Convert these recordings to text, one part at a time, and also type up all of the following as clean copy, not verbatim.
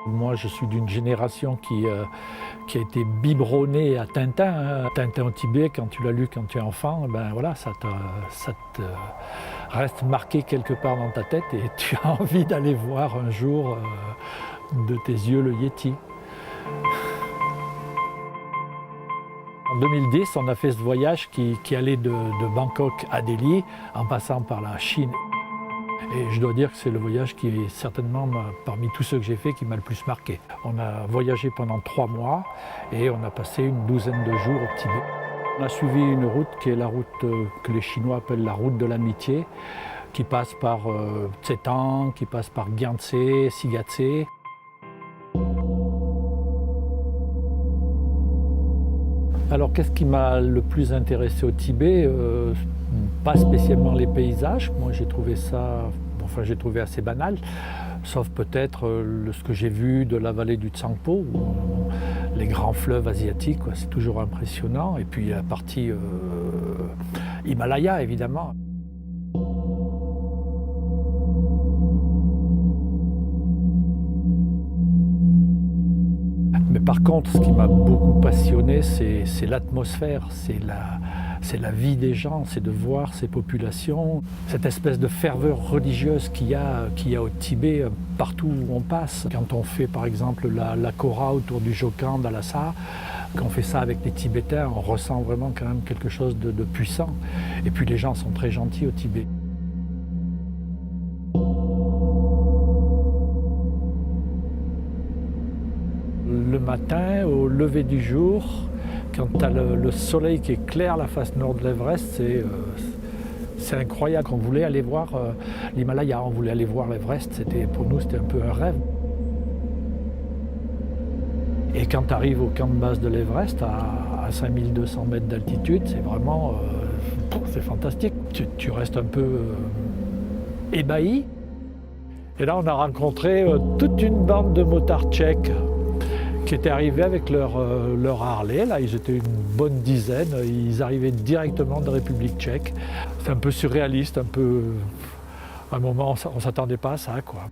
Moi, je suis d'une génération qui a été biberonnée à Tintin. Tintin au Tibet, quand tu l'as lu quand tu es enfant, ben voilà, ça te reste marqué quelque part dans ta tête et tu as envie d'aller voir un jour de tes yeux le Yéti. En 2010, on a fait ce voyage qui allait de Bangkok à Delhi, en passant par la Chine. Et je dois dire que c'est le voyage qui est certainement, parmi tous ceux que j'ai fait, qui m'a le plus marqué. On a voyagé pendant 3 mois et on a passé une douzaine de jours au Tibet. On a suivi une route qui est la route que les Chinois appellent la route de l'amitié, qui passe par Tsetang, qui passe par Gyantse, Sigatse. Alors qu'est-ce qui m'a le plus intéressé au Tibet? Pas spécialement les paysages, moi j'ai trouvé j'ai trouvé assez banal, sauf peut-être ce que j'ai vu de la vallée du Tsangpo, les grands fleuves asiatiques, c'est toujours impressionnant, et puis la partie Himalaya évidemment. Mais par contre, ce qui m'a beaucoup passionné, c'est l'atmosphère, c'est la vie des gens, c'est de voir ces populations, cette espèce de ferveur religieuse qu'il y a au Tibet partout où on passe. Quand on fait par exemple la Kora autour du Jokang à Lhasa, quand on fait ça avec les Tibétains, on ressent vraiment quand même quelque chose de puissant. Et puis les gens sont très gentils au Tibet. Le matin, au lever du jour, quand tu as le soleil qui éclaire la face nord de l'Everest, c'est incroyable. On voulait aller voir l'Himalaya, on voulait aller voir l'Everest, pour nous c'était un peu un rêve. Et quand tu arrives au camp de base de l'Everest, à 5200 mètres d'altitude, c'est vraiment c'est fantastique. Tu restes un peu ébahi. Et là on a rencontré toute une bande de motards tchèques qui étaient arrivés avec leur Harley. Là, ils étaient une bonne dizaine. Ils arrivaient directement de République tchèque. C'est un peu surréaliste, à un moment, on ne s'attendait pas à ça, quoi.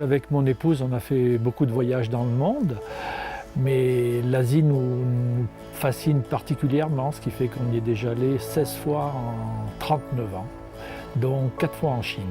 Avec mon épouse, on a fait beaucoup de voyages dans le monde, mais l'Asie nous fascine particulièrement, ce qui fait qu'on y est déjà allé 16 fois en 39 ans, dont 4 fois en Chine.